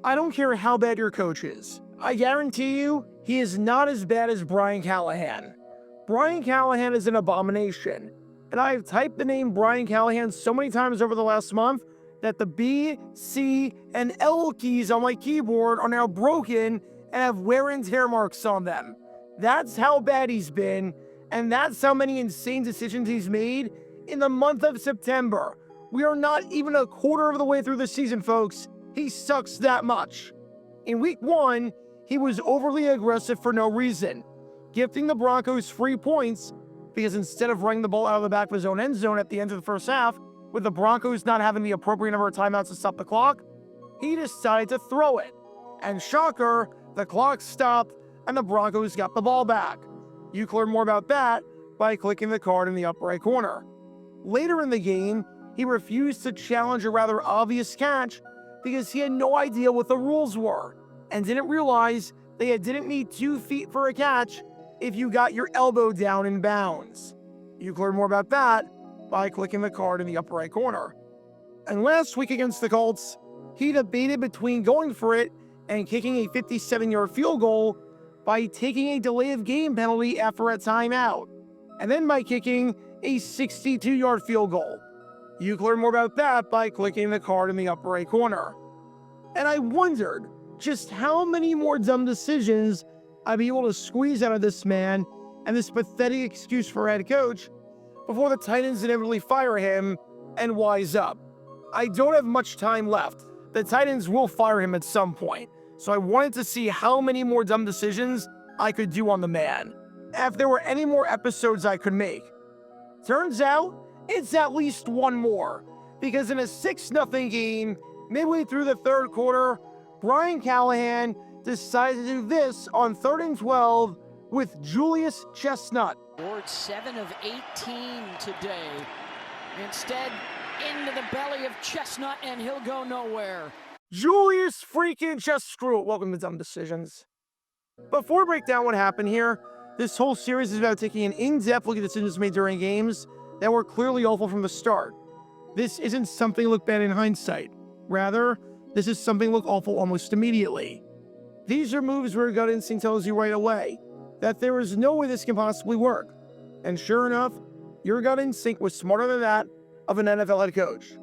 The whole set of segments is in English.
I don't care how bad your coach is. I guarantee you, he is not as bad as Brian Callahan. Brian Callahan is an abomination. And I've typed the name Brian Callahan so many times over the last month that the B, C, and L keys on my keyboard are now broken and have wear and tear marks on them. That's how bad he's been, and that's how many insane decisions he's made in the month of September. We are not even a quarter of the way through the season, folks. He sucks that much. In week 1, he was overly aggressive for no reason, gifting the Broncos free points because instead of running the ball out of the back of his own end zone at the end of the first half, with the Broncos not having the appropriate number of timeouts to stop the clock, he decided to throw it. And shocker, the clock stopped and the Broncos got the ball back. You can learn more about that by clicking the card in the upper right corner. Later in the game, he refused to challenge a rather obvious catch because he had no idea what the rules were and didn't realize they didn't need 2 feet for a catch if you got your elbow down in bounds. You can learn more about that by clicking the card in the upper right corner. And last week against the Colts, he debated between going for it and kicking a 57-yard field goal by taking a delay of game penalty after a timeout, and then by kicking a 62-yard field goal. You can learn more about that by clicking the card in the upper right corner. And I wondered just how many more dumb decisions I'd be able to squeeze out of this man and this pathetic excuse for head coach before the Titans inevitably fire him and wise up. I don't have much time left. The Titans will fire him at some point, so I wanted to see how many more dumb decisions I could do on the man, if there were any more episodes I could make. Turns out, it's at least one more, because in a 6-0 game, midway through the third quarter, Brian Callahan decided to do this on 3rd and 12 with Julius Chestnut. Ward 7 of 18 today. Instead, into the belly of Chestnut, and he'll go nowhere. Julius freaking Screw it. Welcome to Dumb Decisions. Before we break down what happened here, this whole series is about taking an in-depth look at decisions made during games that were clearly awful from the start. This isn't something to look bad in hindsight. Rather, this is something to look awful almost immediately. These are moves where gut instinct tells you right away that there is no way this can possibly work. And sure enough, your gut instinct was smarter than that of an NFL head coach.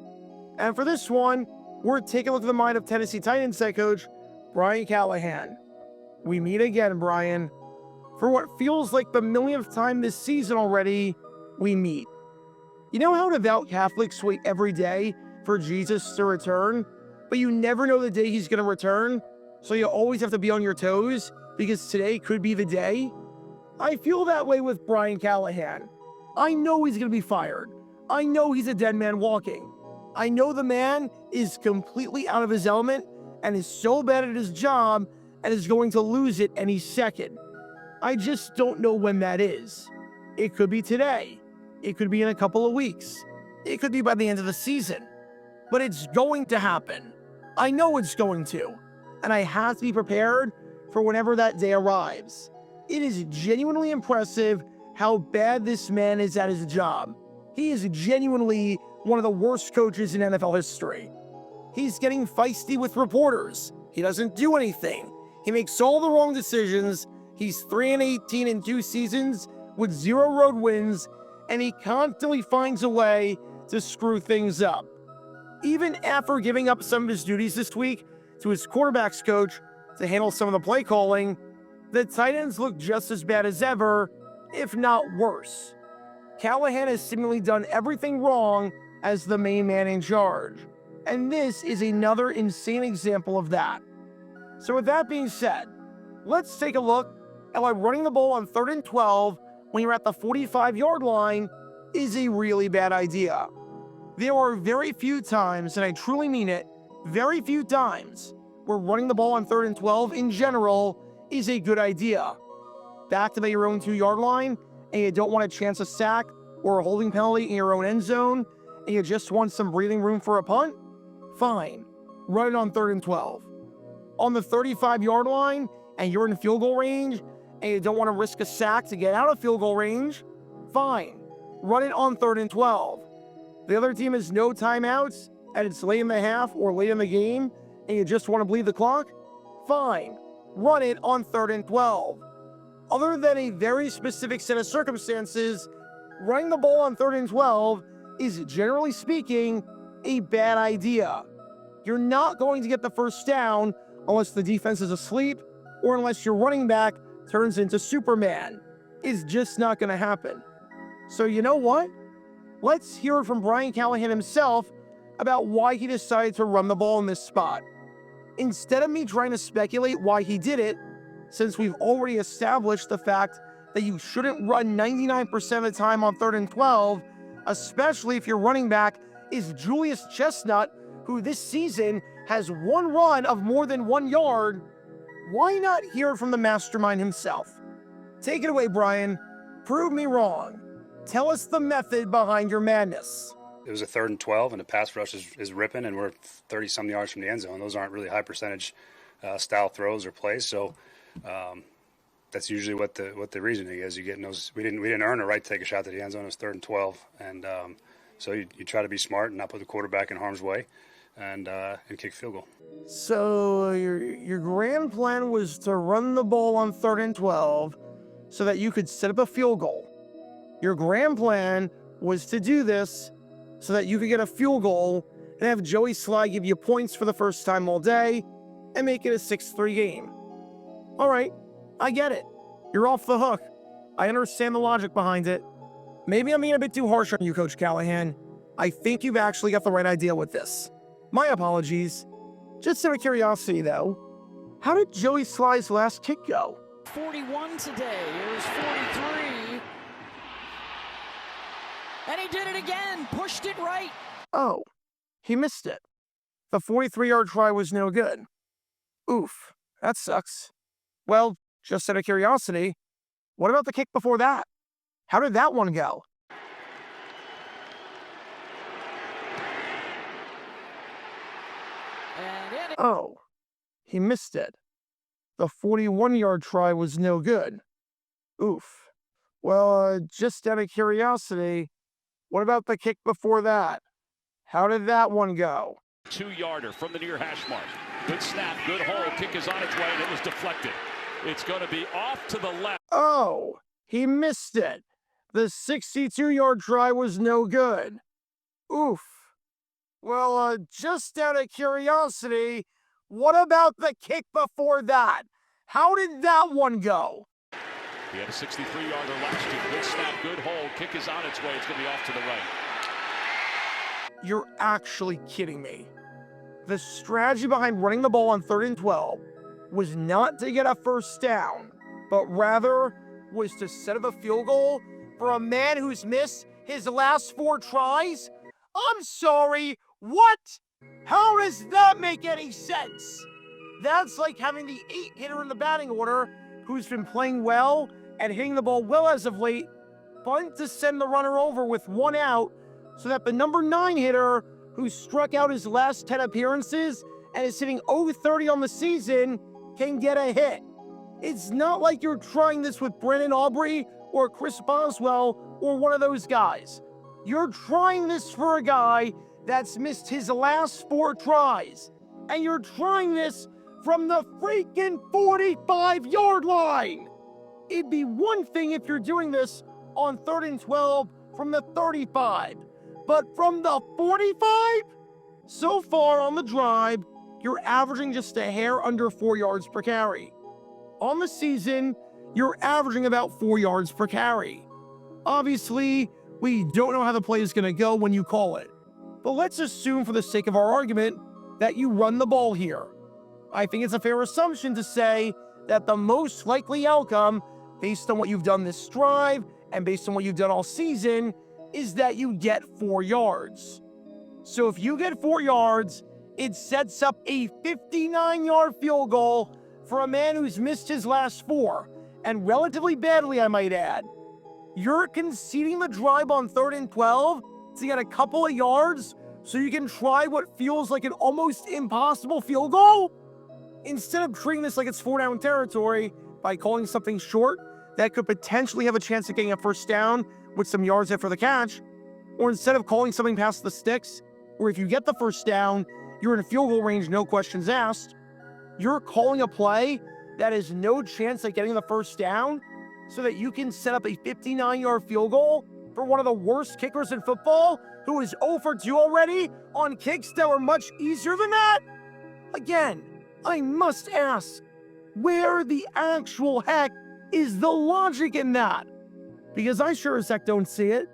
And for this one, we're taking a look at the mind of Tennessee Titans head coach Brian Callahan. We meet again, Brian. For what feels like the millionth time this season already, we meet. You know how devout Catholics wait every day for Jesus to return, but you never know the day he's going to return, so you always have to be on your toes because today could be the day? I feel that way with Brian Callahan. I know he's going to be fired. I know he's a dead man walking. I know the man is completely out of his element and is so bad at his job and is going to lose it any second. I just don't know when that is. It could be today. It could be in a couple of weeks. It could be by the end of the season. But it's going to happen. I know it's going to. And I have to be prepared for whenever that day arrives. It is genuinely impressive how bad this man is at his job. He is genuinely one of the worst coaches in NFL history. He's getting feisty with reporters. He doesn't do anything. He makes all the wrong decisions. He's 3-18 in 2 seasons with 0 road wins, and he constantly finds a way to screw things up. Even after giving up some of his duties this week to his quarterback's coach to handle some of the play calling, the Titans look just as bad as ever, if not worse. Callahan has seemingly done everything wrong as the main man in charge, and this is another insane example of that. So with that being said, let's take a look at why running the ball on 3rd and 12 when you're at the 45-yard line is a really bad idea. There are very few times, and I truly mean it, very few times, where running the ball on 3rd and 12 in general is a good idea. Back to your own 2-yard line, and you don't want a chance of sack or a holding penalty in your own end zone, and you just want some breathing room for a punt? Fine. Run it on 3rd and 12. On the 35-yard line, and you're in field goal range, and you don't want to risk a sack to get out of field goal range? Fine. Run it on 3rd and 12. The other team has no timeouts, and it's late in the half or late in the game, and you just want to bleed the clock, fine, run it on 3rd and 12. Other than a very specific set of circumstances, running the ball on 3rd and 12 is, generally speaking, a bad idea. You're not going to get the first down unless the defense is asleep or unless your running back turns into Superman. It's just not going to happen. So you know what? Let's hear it from Brian Callahan himself about why he decided to run the ball in this spot. Instead of me trying to speculate why he did it, since we've already established the fact that you shouldn't run 99% of the time on 3rd and 12, especially if your running back is Julius Chestnut, who this season has one run of more than 1 yard, why not hear from the mastermind himself? Take it away, Brian. Prove me wrong. Tell us the method behind your madness. It was a 3rd and 12, and the pass rush is ripping, and we're 30-some yards from the end zone. Those aren't really high percentage style throws or plays, so that's usually what the reasoning is. You get in those. We didn't earn a right to take a shot to the end zone. It was 3rd and 12, and so you try to be smart and not put the quarterback in harm's way, and kick field goal. So your grand plan was to run the ball on 3rd and 12 so that you could set up a field goal. Your grand plan was to do this so that you could get a field goal and have Joey Sly give you points for the first time all day and make it a 6-3 game. All right, I get it. You're off the hook. I understand the logic behind it. Maybe I'm being a bit too harsh on you, Coach Callahan. I think you've actually got the right idea with this. My apologies. Just out of curiosity, though, how did Joey Sly's last kick go? 41 today. It was 43. And he did it again. Pushed it right. Oh, he missed it. The 43-yard try was no good. Oof, that sucks. Well, just out of curiosity, what about the kick before that? How did that one go? Oh, he missed it. The 41-yard try was no good. Oof. Well, just out of curiosity, what about the kick before that? How did that one go? 2-yarder from the near hash mark. Good snap, good hole. Kick is on its way, and it was deflected. It's going to be off to the left. Oh, he missed it. The 62-yard try was no good. Oof. Well, just out of curiosity, what about the kick before that? How did that one go? He had a 63-yarder last year. Good snap, good hole. Kick is on its way. It's going to be off to the right. You're actually kidding me. The strategy behind running the ball on 3rd and 12 was not to get a first down, but rather was to set up a field goal for a man who's missed his last 4 tries? I'm sorry, what? How does that make any sense? That's like having the 8-hitter in the batting order who's been playing well and hitting the ball well as of late, bunt to send the runner over with 1 out so that the number 9 hitter who struck out his last 10 appearances and is hitting .030 on the season can get a hit. It's not like you're trying this with Brandon Aubrey or Chris Boswell or one of those guys. You're trying this for a guy that's missed his last 4 tries. And you're trying this from the freaking 45-yard line. It'd be one thing if you're doing this on 3rd and 12 from the 35. But from the 45? So far on the drive, you're averaging just a hair under 4 yards per carry. On the season, you're averaging about 4 yards per carry. Obviously, we don't know how the play is going to go when you call it. But let's assume for the sake of our argument that you run the ball here. I think it's a fair assumption to say that the most likely outcome, based on what you've done this drive and based on what you've done all season, is that you get 4 yards. So if you get 4 yards, it sets up a 59-yard field goal for a man who's missed his last 4, and relatively badly, I might add. You're conceding the drive on 3rd and 12 to get a couple of yards so you can try what feels like an almost impossible field goal? Instead of treating this like it's 4-down territory by calling something short that could potentially have a chance of getting a first down with some yards after the catch, or instead of calling something past the sticks where if you get the first down, you're in field goal range, no questions asked. You're calling a play that has no chance at getting the first down so that you can set up a 59-yard field goal for one of the worst kickers in football, who is 0 for 2 already on kicks that were much easier than that? Again, I must ask, where the actual heck is the logic in that? Because I sure as heck don't see it.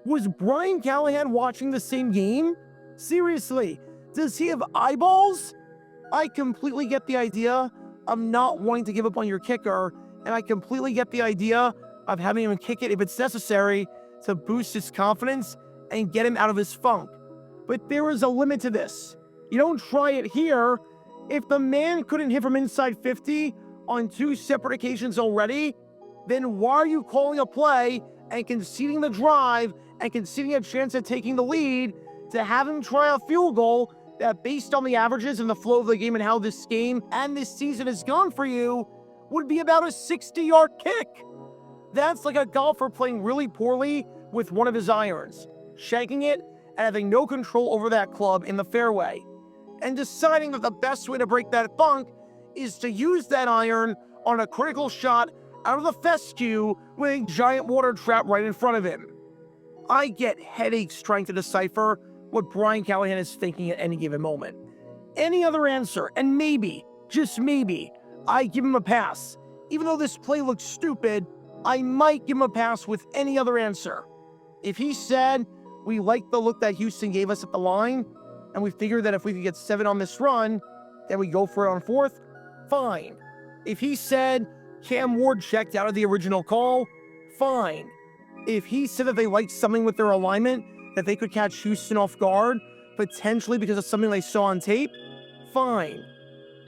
Was Brian Callahan watching the same game? Seriously, does he have eyeballs? I completely get the idea of not wanting to give up on your kicker, and I completely get the idea of having him kick it if it's necessary to boost his confidence and get him out of his funk. But there is a limit to this. You don't try it here. If the man couldn't hit from inside 50 on 2 separate occasions already, then why are you calling a play and conceding the drive and conceding a chance at taking the lead to have him try a field goal that, based on the averages and the flow of the game and how this game and this season has gone for you, would be about a 60-yard kick? That's like a golfer playing really poorly with one of his irons, shanking it and having no control over that club in the fairway, and deciding that the best way to break that funk is to use that iron on a critical shot out of the fescue with a giant water trap right in front of him. I get headaches trying to decipher what Brian Callahan is thinking at any given moment. Any other answer, and maybe, just maybe, I give him a pass. Even though this play looks stupid, I might give him a pass with any other answer. If he said, we like the look that Houston gave us at the line, and we figured that if we could get 7 on this run, then we go for it on 4th, fine. If he said Cam Ward checked out of the original call, fine. If he said that they liked something with their alignment, that they could catch Houston off guard, potentially because of something they saw on tape, fine.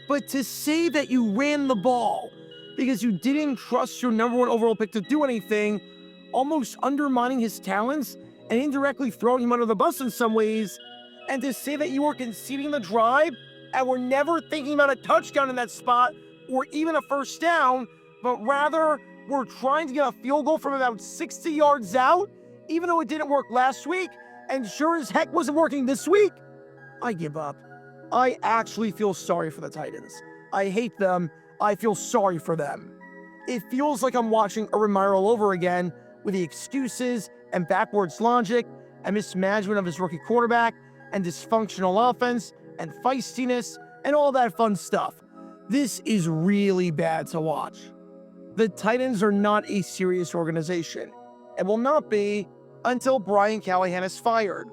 But to say that you ran the ball because you didn't trust your number 1 overall pick to do anything, almost undermining his talents and indirectly throwing him under the bus in some ways, and to say that you were conceding the drive and were never thinking about a touchdown in that spot or even a first down, but rather were trying to get a field goal from about 60 yards out, even though it didn't work last week and sure as heck wasn't working this week, I give up. I actually feel sorry for the Titans. I hate them. I feel sorry for them. It feels like I'm watching Urban Meyer all over again, with the excuses and backwards logic and mismanagement of his rookie quarterback and dysfunctional offense and feistiness and all that fun stuff. This is really bad to watch. The Titans are not a serious organization and will not be until Brian Callahan is fired.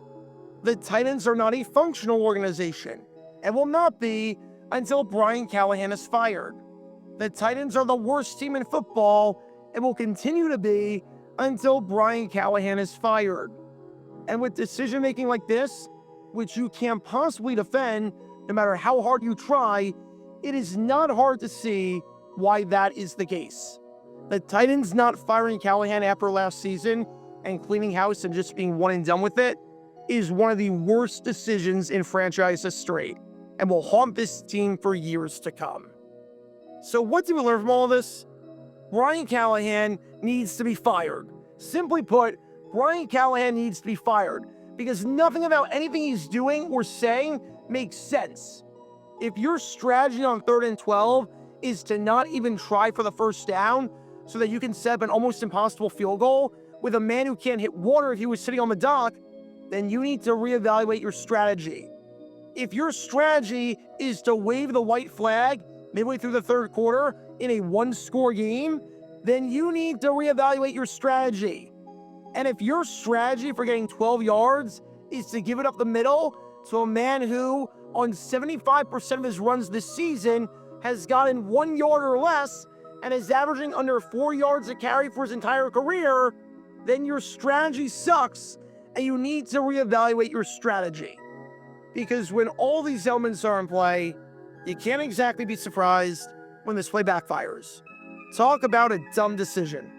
The Titans are not a functional organization and will not be until Brian Callahan is fired. The Titans are the worst team in football and will continue to be until Brian Callahan is fired. And with decision-making like this, which you can't possibly defend no matter how hard you try, it is not hard to see why that is the case. The Titans not firing Callahan after last season and cleaning house and just being one and done with it is one of the worst decisions in franchise history and will haunt this team for years to come. So what do we learn from all of this? Brian Callahan needs to be fired. Simply put, Brian Callahan needs to be fired because nothing about anything he's doing or saying makes sense. If your strategy on 3rd and 12 is to not even try for the first down so that you can set up an almost impossible field goal with a man who can't hit water if he was sitting on the dock, then you need to reevaluate your strategy. If your strategy is to wave the white flag midway through the 3rd quarter in a 1-score game, then you need to reevaluate your strategy. And if your strategy for getting 12 yards is to give it up the middle to a man who, on 75% of his runs this season, has gotten 1 yard or less and is averaging under 4 yards a carry for his entire career, then your strategy sucks and you need to reevaluate your strategy. Because when all these elements are in play, you can't exactly be surprised when this play backfires. Talk about a dumb decision.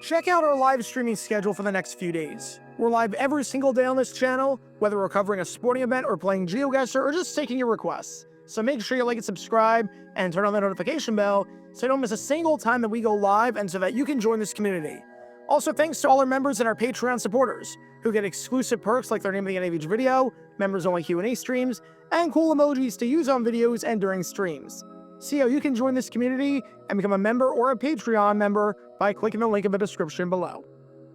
Check out our live streaming schedule for the next few days. We're live every single day on this channel, whether we're covering a sporting event or playing GeoGuessr or just taking your requests. So make sure you like and subscribe and turn on the notification bell so you don't miss a single time that we go live and so that you can join this community. Also, thanks to all our members and our Patreon supporters, who get exclusive perks like their name at the end of each video, members-only Q&A streams, and cool emojis to use on videos and during streams. See how you can join this community and become a member or a Patreon member by clicking the link in the description below.